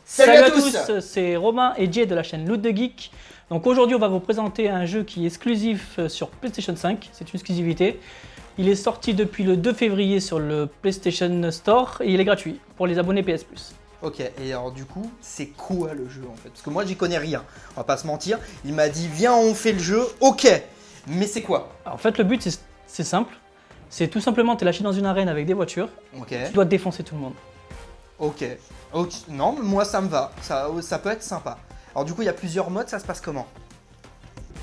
Salut à tous, c'est Romain et Jay de la chaîne Loot the Geek. Donc aujourd'hui on va vous présenter un jeu qui est exclusif sur PlayStation 5, c'est une exclusivité. Il est sorti depuis le 2 février sur le PlayStation Store et il est gratuit pour les abonnés PS Plus. Ok, et alors du coup, c'est quoi le jeu en fait? Parce que moi j'y connais rien, on va pas se mentir. Il m'a dit viens on fait le jeu, ok, mais c'est quoi? Alors, en fait le but c'est simple, c'est tout simplement t'es lâché dans une arène avec des voitures, Ok. tu dois défoncer tout le monde. Ok. Non, mais moi ça me va, ça peut être sympa. Alors du coup il y a plusieurs modes, ça se passe comment?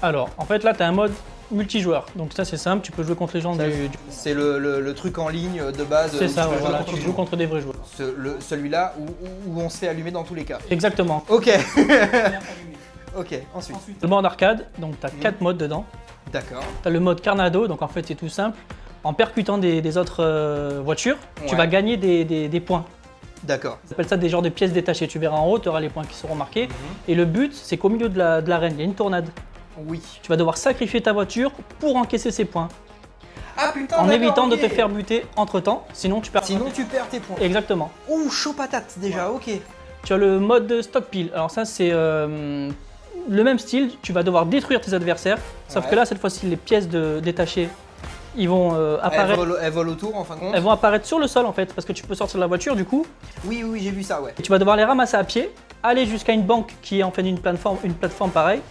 Alors en fait là t'as un mode multijoueur, donc ça c'est simple, tu peux jouer contre les gens du... C'est le truc en ligne de base. C'est où ça, tu peux voilà, jouer contre tu tout joues le monde. contre des vrais joueurs. Celui-là où on se fait allumer dans tous les cas. Exactement. Ok. Ok, ensuite. Le mode arcade, donc t'as 4 modes dedans. D'accord. Tu as le mode Carnado, donc en fait c'est tout simple. En percutant des autres voitures, tu Ouais. vas gagner des points. D'accord. On appelle ça des genres de pièces détachées. Tu verras en haut, tu auras les points qui seront marqués. Et le but, c'est qu'au milieu de l'arène, il y a une tornade. Oui. Tu vas devoir sacrifier ta voiture pour encaisser ces points. Ah putain, En d'accord, évitant de ok. te faire buter entre temps, sinon tu perds. Sinon tu perds tes points. Exactement. Ouh, chaud patate déjà, ok. Tu as le mode stockpile. Alors ça, c'est le même style. Tu vas devoir détruire tes adversaires. Sauf Ouais. que là, cette fois-ci, les pièces détachées, ils vont apparaître. Elle vole autour en fin de compte. Elles vont apparaître sur le sol en fait, parce que tu peux sortir de la voiture du coup. Oui, j'ai vu ça, ouais. Et tu vas devoir les ramasser à pied, aller jusqu'à une banque qui est en fait une plateforme pareille,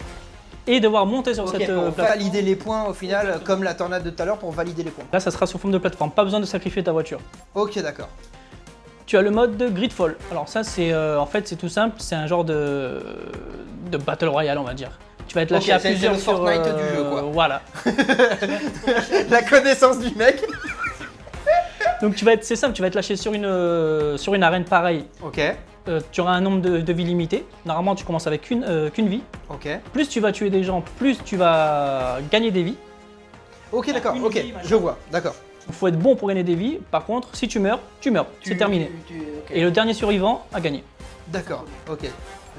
et devoir monter sur Ok, cette pour plateforme. valider les points au final, comme la tornade de tout à l'heure, pour valider les points. Là, ça sera sous forme de plateforme, pas besoin de sacrifier ta voiture. Ok, d'accord. Tu as le mode de Gridfall. Alors ça, c'est en fait, c'est tout simple, c'est un genre de Battle Royale, on va dire. Tu vas être lâché Ok, à c'est plusieurs le sur, Fortnite du jeu, quoi. Voilà. La connaissance du mec. Donc c'est simple, tu vas être lâché sur une arène pareille. Ok, Tu auras un nombre de vies limité. Normalement, tu commences avec qu'une vie. ok. Plus tu vas tuer des gens, plus tu vas gagner des vies. Ok, d'accord, Une ok, vie, machin. je vois, d'accord. Il faut être bon pour gagner des vies. Par contre, si tu meurs, c'est terminé. Et le dernier survivant a gagné. D'accord, ok,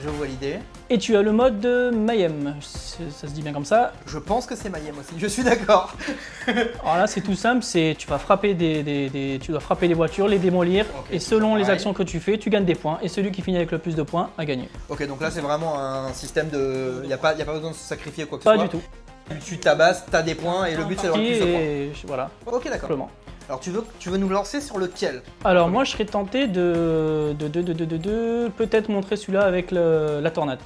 je vois l'idée. Et tu as le mode de Mayhem, ça se dit bien comme ça. Je pense que c'est Mayhem aussi, je suis d'accord. Alors là, c'est tout simple, tu vas frapper tu dois frapper les voitures, les démolir, Ok, et selon les pareil. actions que tu fais, tu gagnes des points. Et celui qui finit avec le plus de points a gagné. Ok, donc là c'est vraiment un système de... Il n'y a pas besoin de se sacrifier quoi que ce Pas soit. du tout. Tu tabasses, t'as des points et le but c'est d'avoir le plus de points. Et voilà, Ok, d'accord. simplement. Alors tu veux nous lancer sur lequel? Alors moi, je serais tenté de peut-être montrer celui-là avec la tornade.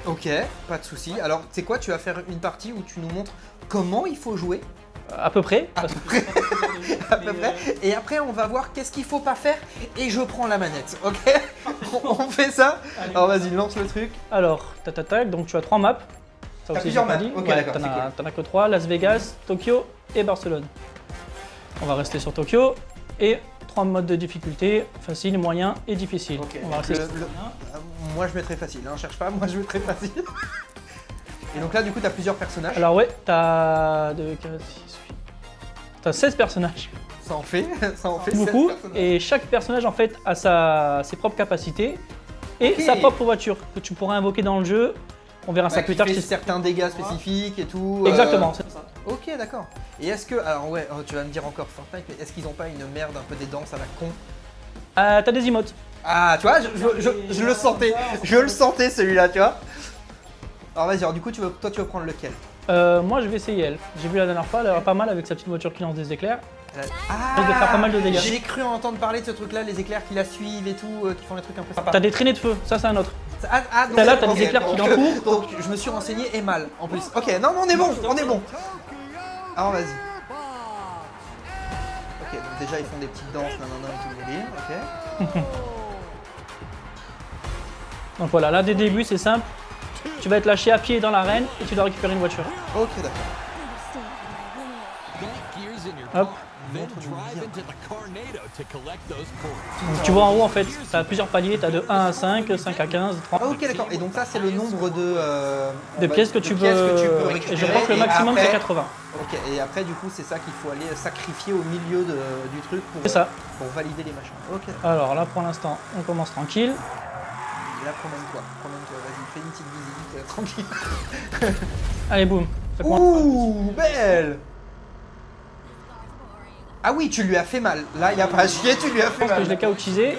Ok, pas de souci. Alors, tu sais quoi, tu vas faire une partie où tu nous montres comment il faut jouer, À peu près. Parce que à peu près, et après on va voir qu'est-ce qu'il faut pas faire, et je prends la manette, ok? On fait ça? Alors vas-y, lance le truc. Alors, tac, donc tu as 3 maps. Ça T'as aussi, plusieurs j'ai pas maps. dit. Ok, Ouais, d'accord, t'en c'est as, cool. t'en as que 3, Las Vegas, Tokyo et Barcelone. On va rester sur Tokyo et 3 modes de difficulté, facile, moyen et difficile. Ok, On va rester sur moi je mettrai facile, hein, cherche pas, moi je mettrai facile. Et donc là, du coup, t'as plusieurs personnages. Alors ouais, t'as 16 personnages, Ça en fait 16 beaucoup, personnages. et chaque personnage en fait a ses propres capacités et Ok. sa propre voiture que tu pourras invoquer dans le jeu. On verra ça Bah, plus qui tard. fait c'est- certains dégâts spécifiques et tout. Exactement, c'est ça. Ok, d'accord. Et est-ce que, alors ouais, tu vas me dire encore Fortnite, mais est-ce qu'ils ont pas une merde, un peu des danses à la con? T'as des emotes. Ah, tu vois, je le sentais, celui-là, tu vois. Alors vas-y, alors du coup, toi tu veux prendre lequel? Moi je vais essayer elle. J'ai vu la dernière fois, elle a l'air pas mal avec sa petite voiture qui lance des éclairs. Ah, risque de faire pas mal de dégâts. J'ai cru entendre parler de ce truc-là, les éclairs qui la suivent et tout, qui font des trucs un peu sympas. T'as des traînées de feu, ça c'est un autre. Donc, T'as là, t'as des ok, éclairs qui donc, l'entourent. Donc je me suis renseigné et mal, en plus. Ok, non, mais on est bon, on est bon. Alors vas-y. Ok, donc déjà ils font des petites danses, nanana et tout le délire, ok. Donc voilà, là dès le début c'est simple. Tu vas être lâché à pied dans l'arène et tu dois récupérer une voiture. Ok, d'accord. Hop. Donc, tu vois en haut en fait, tu as plusieurs paliers, tu as de 1 à 5, 5 à 15, 30. Ah, ok, d'accord. Et donc ça, c'est le nombre De pièces que tu peux récupérer. Et je crois que le Et maximum après- c'est 80. Ok, et après, du coup, c'est ça qu'il faut aller sacrifier au milieu du truc C'est ça. pour valider les machins. Ok. Alors là pour l'instant on commence tranquille. Et là, promène-toi. Vas-y, fais une petite visite, tranquille. Allez boum. Ça commence. Ouh, belle! Ah oui, tu lui as fait mal. Là, il n'y a pas à chier, tu lui as Je fait pense que mal. je l'ai caoutchisé.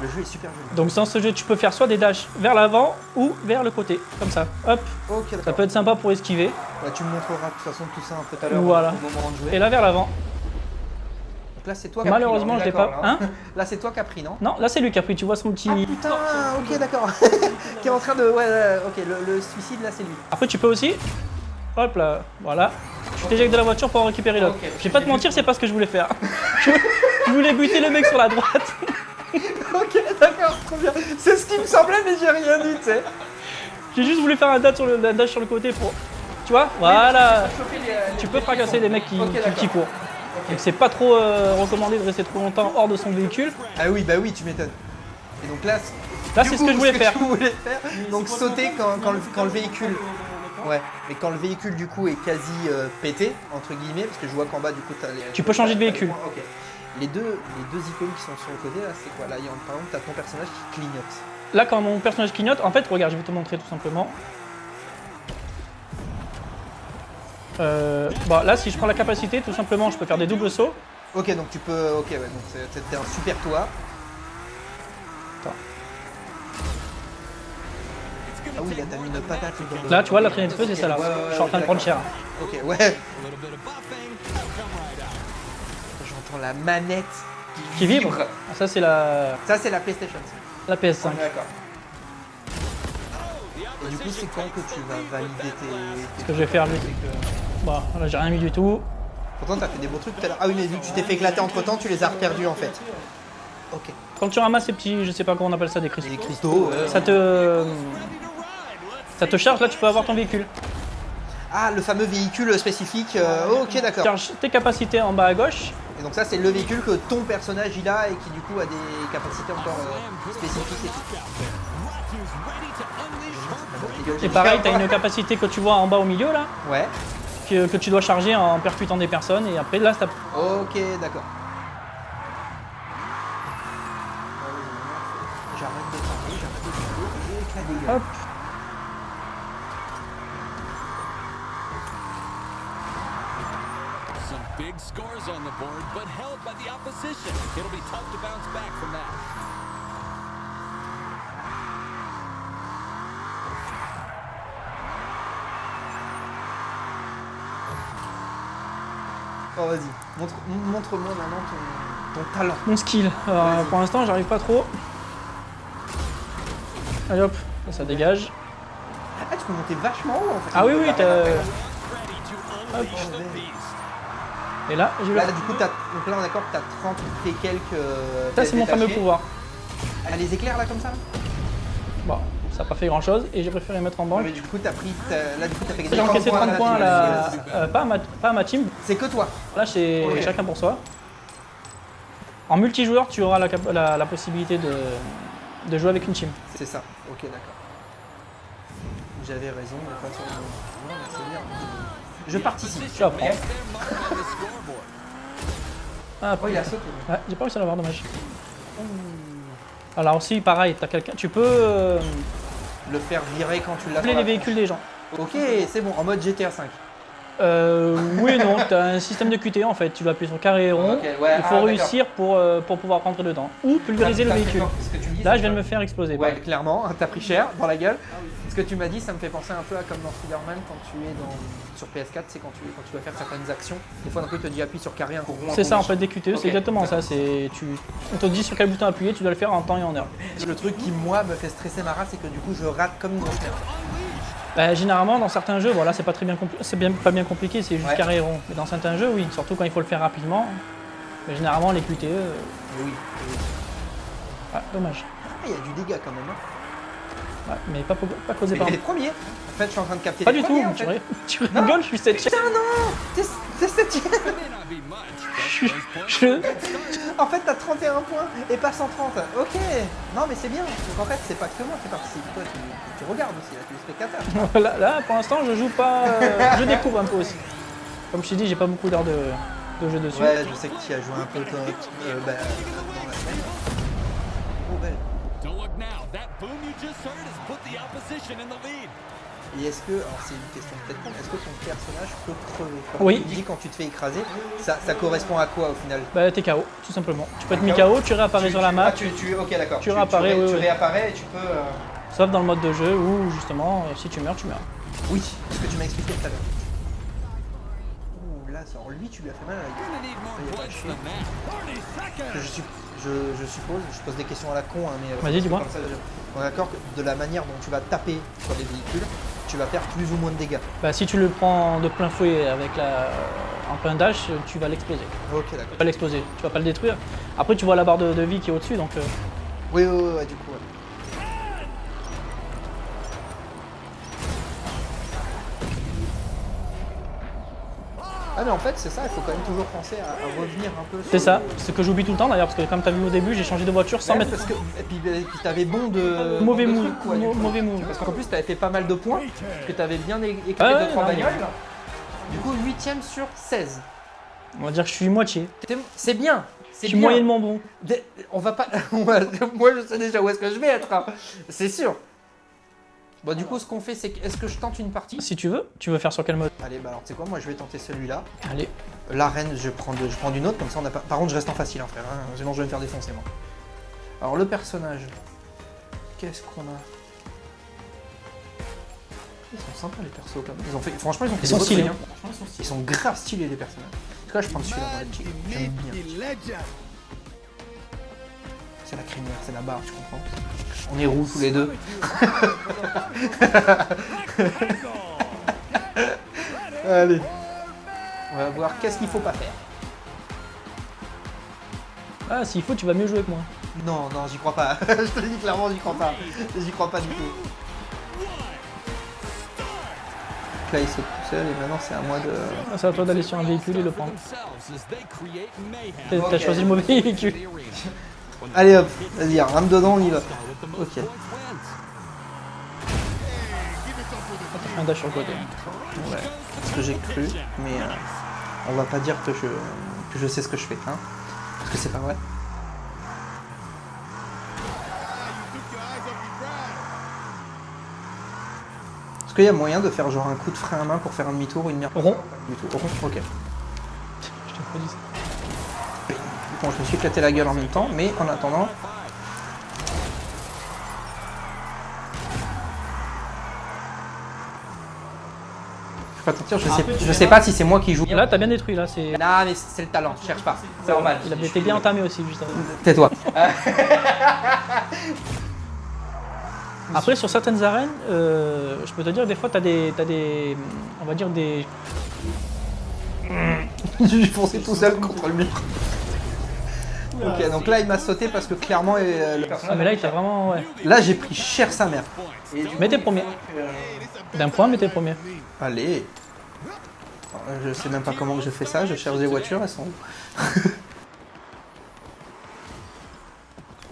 Le jeu est super joli. Donc dans ce jeu, tu peux faire soit des dashs vers l'avant ou vers le côté, comme ça. Hop, Ok, ça d'accord. peut être sympa pour esquiver. Ouais, tu me montreras de toute façon tout ça un peu tout à l'heure Voilà. au moment de jouer. Et là vers l'avant. Donc là, c'est toi qui as pris, Malheureusement, là, on je est l'ai pas. d'accord, là, Hein? Là, c'est toi qui as pris, non? Non, là c'est lui qui a pris, tu vois son petit... Ah putain, ok, d'accord. Qui est en train de... Ouais, ok, le suicide, là, c'est lui. Après tu peux aussi, hop là, voilà. Tu t'éjectes de la voiture pour en récupérer l'autre. Ok, Je vais pas te mentir, c'est pas ce que je voulais faire. Je voulais buter le mec sur la droite. Ok, d'accord, trop bien. C'est ce qui me semblait, mais j'ai rien dit, tu sais. J'ai juste voulu faire un dash sur le côté pour... Tu vois? Voilà. Tu peux fracasser des mecs qui d'accord. courent. Donc c'est pas trop recommandé de rester trop longtemps hors de son véhicule. Ah oui, bah oui, tu m'étonnes. Et donc là, Là du c'est ce coup, que je voulais faire. tu voulais faire, donc sauter quand le véhicule... Ouais, mais quand le véhicule du coup est quasi pété, entre guillemets, parce que je vois qu'en bas du coup t'as les... Tu peux changer de véhicule. Ok. Les deux icônes qui sont sur le côté là, c'est quoi? Là, par exemple, t'as ton personnage qui clignote. Là quand mon personnage clignote, en fait regarde, je vais te montrer tout simplement. Bon, là si je prends la capacité, tout simplement je peux faire des doubles sauts. Ok, donc tu peux... Ok, ouais, donc c'était un super toit. Attends. Ah oui, là t'as mis une patate. Là tu vois la traînée de feu c'est ça là. Je suis en train de prendre cher. Ok, ouais. J'entends la manette Qui vibre. Ah, ça c'est la Ça, c'est la PlayStation. PS5. D'accord. Et du coup, c'est quand que tu vas valider tes... Ce que je vais faire lui. Bon, là j'ai rien mis du tout. Pourtant, t'as fait des beaux trucs tout à l'heure. Ah oui, mais vu que tu t'es fait éclater entre temps, tu les as reperdus en fait. Ok. Quand tu ramasses ces petits, je sais pas comment on appelle ça, des cristaux. Et les cristaux. Ça te charge, là tu peux avoir ton véhicule. Ah, le fameux véhicule spécifique. Ok, d'accord. Charge tes capacités en bas à gauche. Et donc ça, c'est le véhicule que ton personnage il a et qui du coup a des capacités encore spécifiques et tout. Et pareil, tu as une capacité que tu vois en bas au milieu là, Ouais. que tu dois charger en percutant des personnes. Et après là, ça... Ok, d'accord. J'arrête de parler, et éclat des gueules. Hop. Some big scores on the board, but held by the opposition. It'll be tough to bounce back from that. Oh, vas-y, montre-moi maintenant ton talent. Mon skill. Pour l'instant, j'arrive pas trop. Allez hop, ça dégage. Ah, tu peux monter vachement haut en fait. Ah oui, oui, t'as... Ready to unleash the beast. Et là, j'ai eu Là, la... du coup, donc là, on est d'accord que t'as 30 et quelques. Ça, c'est mon fameux détachés. pouvoir. Ah, les éclairs là comme ça? Bon, ça n'a pas fait grand chose et j'ai préféré mettre en Ouais, banque. mais du coup, là, du coup, t'as fait gagner J'ai encaissé 30 points là. pas à ma team. C'est que toi. Là, c'est Ok. chacun pour soi. En multijoueur, tu auras la possibilité de jouer avec une team. C'est ça. Ok, d'accord. J'avais raison, mais pas sur le. Non, mais c'est bien. Je participe. Tu apprends. Their mark on the scoreboard. Ah, Oh, il a sauté. ouais, j'ai pas réussi à l'avoir, dommage. Alors aussi, pareil, t'as quelqu'un. Tu peux Le faire virer quand tu l'as. appeler sur les la véhicules des gens. tronche. Ok, c'est bon, en mode GTA 5. Oui et non, tu as un système de QTE en fait. Tu vas appuyer sur carré et rond. Ok, ouais, Il faut réussir pour pouvoir rentrer dedans. Ou pulvériser le véhicule. Là, je viens de me faire exploser. Ouais, clairement, t'as pris cher dans la gueule. Ce que tu m'as dit, ça me fait penser un peu à comme dans Spider-Man quand tu es sur PS4, c'est quand tu dois faire certaines actions. Des fois, d'un coup, il te dit appuie sur carré, un coup rond. C'est ça en fait des QTE, Ok. c'est exactement ça. On te dit sur quel bouton appuyer, tu dois le faire en temps et en heure. Le truc qui, moi, me fait stresser ma race, c'est que du coup, je rate comme une grosse merde. Bah, généralement dans certains jeux, voilà, c'est pas très bien pas bien compliqué, c'est juste Ouais. carré et rond. Mais dans certains jeux, oui, surtout quand il faut le faire rapidement. Mais généralement les QTE, Mais oui. ah, dommage. Ah, il y a du dégât quand même. Hein. Ouais, mais pas causé Mais par les premiers. En fait, je suis en train de capter Pas les du tout, premiers, en tu, fait. tu rigoles, je suis 7 Putain, non. T'es septième. May not be much, but those points En fait, t'as 31 points et pas 130. Ok. Non, mais c'est bien. Donc en fait, c'est pas que moi qui participe. Toi, tu regardes aussi, là, tu es spectateur. là, pour l'instant, je joue pas. Je découvre un peu aussi. Comme je t'ai dit, j'ai pas beaucoup d'heures de jeu dessus. Ouais, je sais que tu as joué un peu dans la semaine. Oh, belle. Don't look now. That boom you just heard has put the opposition in the lead. Et est-ce que, alors c'est une question peut-être con, est-ce que ton personnage peut crever? Quand Oui. Tu dis quand tu te fais écraser, ça correspond à quoi au final? Bah t'es KO, tout simplement. Tu peux être mis KO, tu réapparais sur la map, Ok, d'accord. tu réapparais, oui, tu oui. réapparais et tu peux. Sauf dans le mode de jeu où justement, si tu meurs, tu meurs. Oui, ce que tu m'as expliqué tout à l'heure. Ouh, là, alors lui, tu lui as fait mal à la gueule. Gonna need more Il y a pas de points chien. than that. Je suppose des questions à la con, hein, mais. Vas-y, dis-moi. comme ça, on est d'accord que de la manière dont tu vas taper sur les véhicules, tu vas faire plus ou moins de dégâts. Bah si tu le prends de plein fouet avec en plein dash, tu vas l'exploser. Ok, Tu d'accord. vas pas l'exploser, tu vas pas le détruire. Après tu vois la barre de vie qui est au-dessus, donc Oui, du coup, ouais. Ah mais en fait c'est ça, il faut quand même toujours penser à revenir un peu sur c'est ça. le- C'est ce que j'oublie tout le temps d'ailleurs, parce que comme tu as vu au début, j'ai changé de voiture sans Ouais, mettre parce que, et puis t'avais bon de mauvais de move. trucs, quoi, du coup. Mauvais move. Parce qu'en plus t'avais fait pas mal de points, parce que t'avais bien équipé Ah ouais, 2-3 non, mais- bagnoles. Du coup 8ème sur 16. On va dire que je suis moitié. C'est bien. Je C'est suis bien. moyennement bon. On va pas. Moi je sais déjà où est-ce que je vais être. Hein. C'est sûr. Bon du coup ce qu'on fait c'est que est-ce que je tente une partie? Si tu veux faire sur quel mode? Allez bah alors tu sais quoi, moi je vais tenter celui-là. Allez. L'arène je prends d'une autre, comme ça on a pas. Par contre je reste en facile hein, frère, hein, sinon je vais me faire défoncer moi. Alors le personnage. Qu'est-ce qu'on a? Ils sont sympas les persos quand même. Franchement ils ont fait Ils des sont beaux stylés. trucs, hein. Ils sont grave stylés les personnages. En tout cas je prends celui-là dans la petite. J'aime bien. C'est la crinière, c'est la barre, tu comprends? On est roux tous les deux. Allez. On va voir qu'est-ce qu'il faut pas faire. Ah s'il faut, tu vas mieux jouer que moi. Non, j'y crois pas. Je te le dis clairement, j'y crois pas. J'y crois pas du tout. Là, il saute tout seul et maintenant c'est à moi de. Ah, c'est à toi d'aller sur un véhicule et le prendre. Themselves as they create mayhem. T'as Ok. choisi le mauvais véhicule. The arena. Allez hop, vas-y, rentre dedans, on y va. With the most Ok. points wins. Un dash sur le côté. Ouais, c'est ce que j'ai cru, mais on va pas dire que je sais ce que je fais, hein. Parce que c'est pas vrai. Est-ce qu'il y a moyen de faire genre un coup de frein à main pour faire un demi-tour ou une merde? Rond. Du tout. Rond, ok. Je te redis ça. Bon, je me suis éclaté la gueule en même temps, mais en attendant. Je vais pas te mentir, je sais pas si c'est moi qui joue. Là, t'as bien détruit, là, c'est. Non, mais c'est le talent, cherche pas. C'est normal. Il avait été bien entamé aussi, juste avant. Tais-toi. Après, sur certaines arènes, je peux te dire, des fois, t'as des. On va dire des. J'ai foncé tout seul contre le mur. Ok, donc là il m'a sauté parce que clairement le Ah, personnage. mais là, il t'a vraiment. Ouais. Là j'ai pris cher sa mère. Mais t'es premier. D'un point, mais t'es premier. Allez. Je sais même pas comment que je fais ça, je cherche des voitures, elles sont où?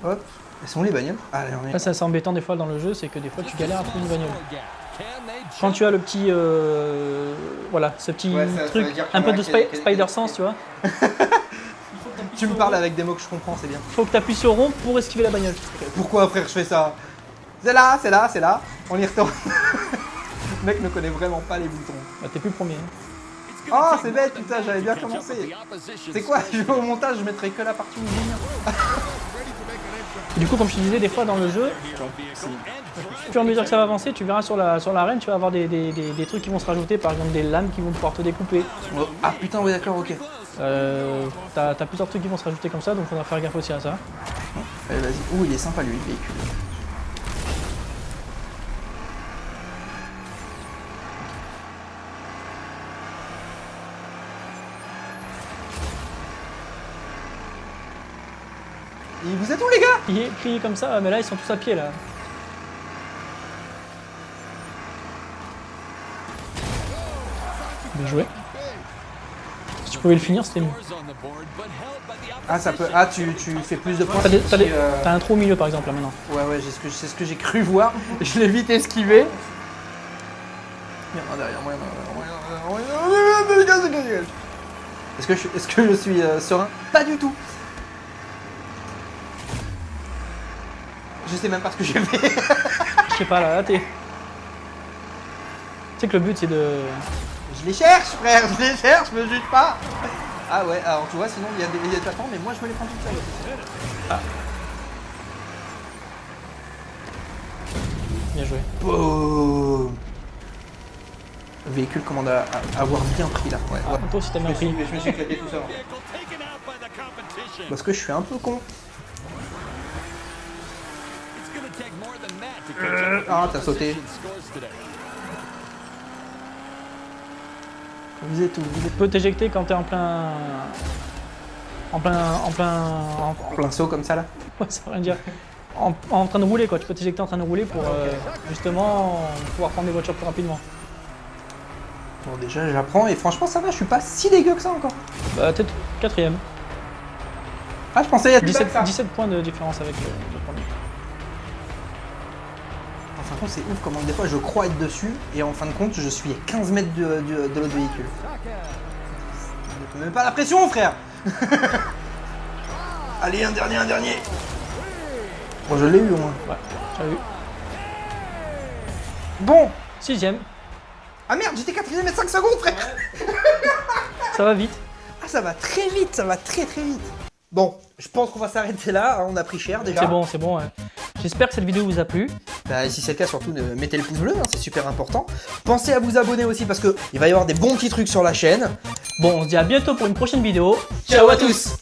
Hop, elles sont où les bagnoles? Allez, on est. Là, c'est assez embêtant des fois dans le jeu, c'est que des fois, tu galères à trouver une bagnole. Can they Quand tu as le petit. Voilà, ce petit Ouais, ça truc, veut dire qu'il un y en peu a de qui- Spider-Sense, tu vois. Tu me parles avec des mots que je comprends, c'est bien. Faut que tu appuies sur rond pour esquiver la bagnole. Pourquoi frère je fais ça? C'est là, c'est là, c'est là. On y retourne. Le mec ne connaît vraiment pas les boutons. Bah, t'es plus premier. hein. Oh c'est bête putain, j'avais bien commencé. C'est quoi? Je vais au montage, je mettrai que la partie où je viens. Du coup, comme je te disais, des fois dans le jeu, au fur et à mesure que ça va avancer, tu verras sur l'arène, tu vas avoir des trucs qui vont se rajouter, par exemple des lames qui vont pouvoir te découper. Oh, ah putain, oui d'accord, ok. T'as plusieurs trucs qui vont se rajouter comme ça, donc faudra faire gaffe aussi à ça. Allez vas-y. Ouh il est sympa lui le véhicule. Et vous êtes où les gars? Crier comme ça, mais là ils sont tous à pied là. Bien joué. Si tu pouvais le finir, c'était mieux. Ah ça peut. Ah tu fais plus de points. T'as un trou au milieu par exemple là maintenant. Ouais c'est ce que j'ai cru voir. Je l'ai vite esquivé. Merde, derrière moi, Est-ce que je suis serein? Pas du tout. Je sais même pas ce que j'ai fait. Je sais pas là t'es. sais que le but c'est de... Je les cherche, frère, je les cherche, me juge pas. Ah ouais, alors tu vois, sinon il y a des tapants, mais moi je me les prends tout seul. Ah. Bien joué. Boum. Le véhicule commande à avoir bien pris là. Ouais. Ah, toi aussi t'as bien pris. Je me suis éclaté tout seul. Parce que je suis un peu con. Ah, t'as sauté. Vous êtes où? Tu peux t'éjecter quand t'es en plein Saut comme ça là. Ouais, ça veut rien dire. En train de rouler quoi, tu peux t'éjecter en train de rouler pour justement pouvoir prendre des voitures plus rapidement. Bon déjà j'apprends et franchement ça va, je suis pas si dégueu que ça encore. Bah peut-être 4ème. Ah je pensais il y a plus bas que ça. 17 points de différence avec le premier. En fin de compte c'est ouf comment des fois je crois être dessus et en fin de compte je suis à 15 mètres de l'autre véhicule. Ne te mets pas la pression frère. Allez un dernier. Bon je l'ai eu au moins. Ouais, j'ai vu. Bon. 6ème. Ah merde j'étais 4ème et 5 secondes frère. Ça va vite. Ah ça va très vite, ça va très vite. Bon, je pense qu'on va s'arrêter là, hein, on a pris cher déjà. C'est bon. Ouais. J'espère que cette vidéo vous a plu. Bah, si c'est le cas, surtout mettez le pouce bleu, hein, c'est super important. Pensez à vous abonner aussi parce qu'il va y avoir des bons petits trucs sur la chaîne. Bon, on se dit à bientôt pour une prochaine vidéo. Ciao à tous.